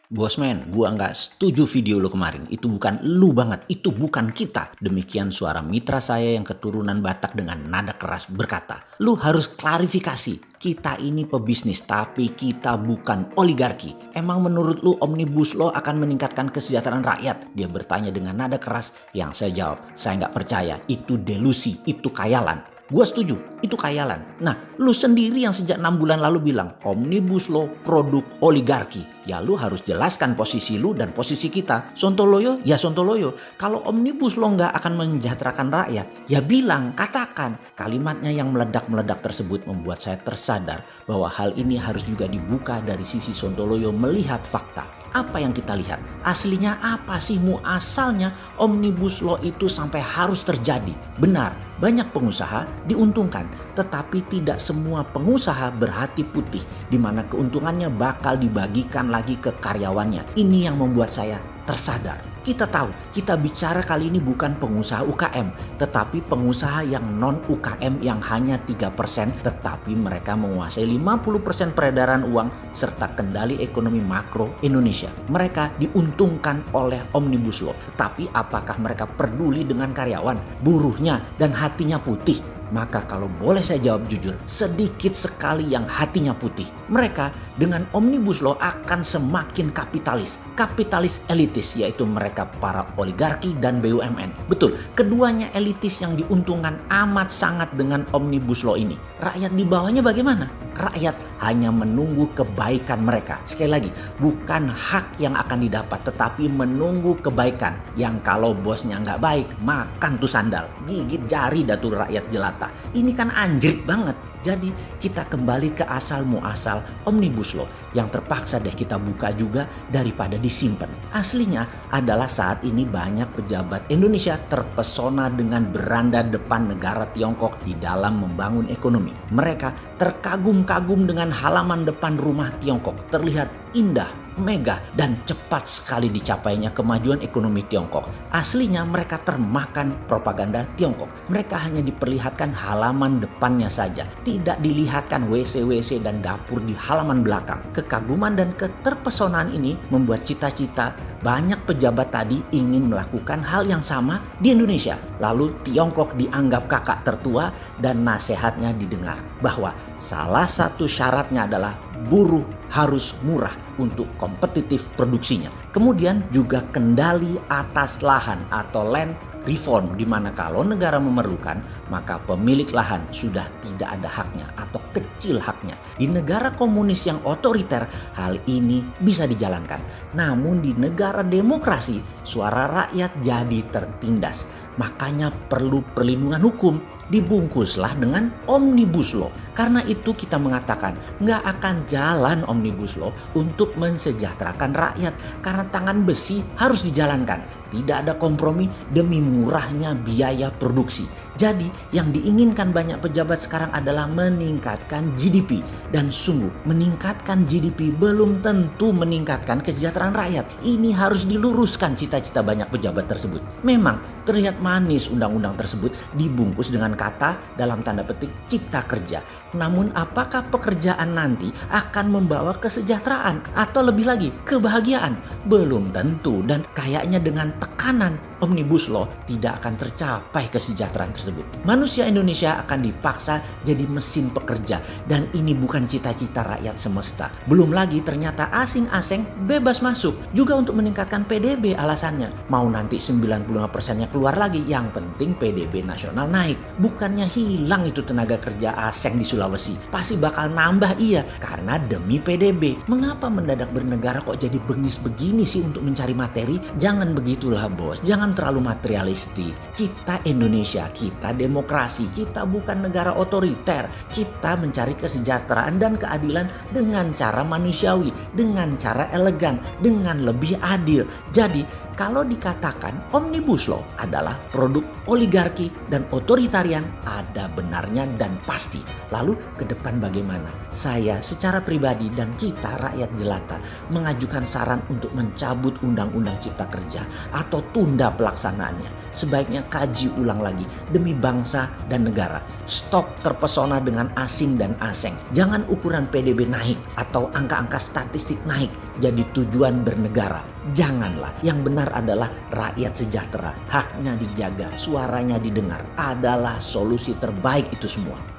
Bosman, gua nggak setuju video lu kemarin. Itu bukan lu banget, itu bukan kita. Demikian suara mitra saya yang keturunan Batak dengan nada keras berkata, lu harus klarifikasi. Kita ini pebisnis, tapi kita bukan oligarki. Emang menurut lu Omnibus Law akan meningkatkan kesejahteraan rakyat? Dia bertanya dengan nada keras. Yang saya jawab, saya nggak percaya. Itu delusi, itu khayalan. Gua setuju, itu khayalan. Nah, lu sendiri yang sejak 6 bulan lalu bilang Omnibus Law produk oligarki. Ya lu harus jelaskan posisi lu dan posisi kita. Sontoloyo, ya sontoloyo. Kalau Omnibus Law nggak akan mensejahterakan rakyat, ya bilang, katakan. Kalimatnya yang meledak-meledak tersebut membuat saya tersadar bahwa hal ini harus juga dibuka dari sisi Sontoloyo melihat fakta. Apa yang kita lihat? Aslinya apa sih muasalnya Omnibus Law itu sampai harus terjadi? Benar, banyak pengusaha diuntungkan, tetapi tidak semua pengusaha berhati putih, di mana keuntungannya bakal dibagikan lagi ke karyawannya. Ini yang membuat saya tersadar. Kita tahu, kita bicara kali ini bukan pengusaha UKM, tetapi pengusaha yang non UKM yang hanya 3%, tetapi mereka menguasai 50% peredaran uang serta kendali ekonomi makro Indonesia. Mereka diuntungkan oleh Omnibus Law, tetapi apakah mereka peduli dengan karyawan, buruhnya, dan hatinya putih? Maka kalau boleh saya jawab jujur, sedikit sekali yang hatinya putih. Mereka dengan Omnibus Law akan semakin kapitalis. Kapitalis elitis, yaitu mereka para oligarki dan BUMN. Betul, keduanya elitis yang diuntungkan amat sangat dengan Omnibus Law ini. Rakyat di bawahnya bagaimana? Rakyat hanya menunggu kebaikan mereka. Sekali lagi, bukan hak yang akan didapat, tetapi menunggu kebaikan. Yang kalau bosnya nggak baik, makan tuh sandal. Gigit jari datul rakyat jelata. Ini kan anjrit banget. Jadi kita kembali ke asal muasal Omnibus Law yang terpaksa deh kita buka juga daripada disimpan. Aslinya adalah saat ini banyak pejabat Indonesia terpesona dengan beranda depan negara Tiongkok di dalam membangun ekonomi. Mereka terkagum-kagum dengan halaman depan rumah Tiongkok. Terlihat indah, megah, dan cepat sekali dicapainya kemajuan ekonomi Tiongkok. Aslinya mereka termakan propaganda Tiongkok. Mereka hanya diperlihatkan halaman depannya saja. Tidak dilihatkan WC-WC dan dapur di halaman belakang. Kekaguman dan keterpesonaan ini membuat cita-cita banyak pejabat tadi ingin melakukan hal yang sama di Indonesia. Lalu Tiongkok dianggap kakak tertua dan nasihatnya didengar. Bahwa salah satu syaratnya adalah buruh harus murah untuk kompetitif produksinya. Kemudian juga kendali atas lahan atau land reform, di mana kalau negara memerlukan maka pemilik lahan sudah tidak ada haknya atau kecil haknya. Di negara komunis yang otoriter hal ini bisa dijalankan. Namun di negara demokrasi suara rakyat jadi tertindas. Makanya perlu perlindungan hukum. Dibungkuslah dengan Omnibus Law. Karena itu kita mengatakan nggak akan jalan Omnibus Law untuk mensejahterakan rakyat. Karena tangan besi harus dijalankan. Tidak ada kompromi demi murahnya biaya produksi. Jadi yang diinginkan banyak pejabat sekarang adalah meningkatkan GDP. Dan sungguh meningkatkan GDP belum tentu meningkatkan kesejahteraan rakyat. Ini harus diluruskan cita-cita banyak pejabat tersebut. Memang terlihat manis undang-undang tersebut dibungkus dengan kata dalam tanda petik cipta kerja. Namun apakah pekerjaan nanti akan membawa kesejahteraan atau lebih lagi kebahagiaan? Belum tentu, dan kayaknya dengan tekanan Omnibus Law tidak akan tercapai kesejahteraan tersebut. Manusia Indonesia akan dipaksa jadi mesin pekerja, dan ini bukan cita-cita rakyat semesta. Belum lagi ternyata asing-asing bebas masuk juga untuk meningkatkan PDB alasannya. Mau nanti 95%-nya keluar lagi, yang penting PDB nasional naik. Bukannya hilang itu tenaga kerja asing di Sulawesi. Pasti bakal nambah, iya, karena demi PDB. Mengapa mendadak bernegara kok jadi bengis begini sih untuk mencari materi? Jangan begitulah bos, jangan terlalu materialistik. Kita Indonesia, kita demokrasi, kita bukan negara otoriter. Kita mencari kesejahteraan dan keadilan dengan cara manusiawi, dengan cara elegan, dengan lebih adil. Jadi Kalau dikatakan Omnibus Law adalah produk oligarki dan otoritarian, ada benarnya dan pasti. Lalu ke depan bagaimana? Saya secara pribadi dan kita rakyat jelata mengajukan saran untuk mencabut Undang-Undang Cipta Kerja atau tunda pelaksanaannya. Sebaiknya kaji ulang lagi demi bangsa dan negara. Stop terpesona dengan asing dan aseng. Jangan ukuran PDB naik atau angka-angka statistik naik jadi tujuan bernegara. Janganlah. Yang benar adalah rakyat sejahtera, haknya dijaga, suaranya didengar. Adalah solusi terbaik itu semua.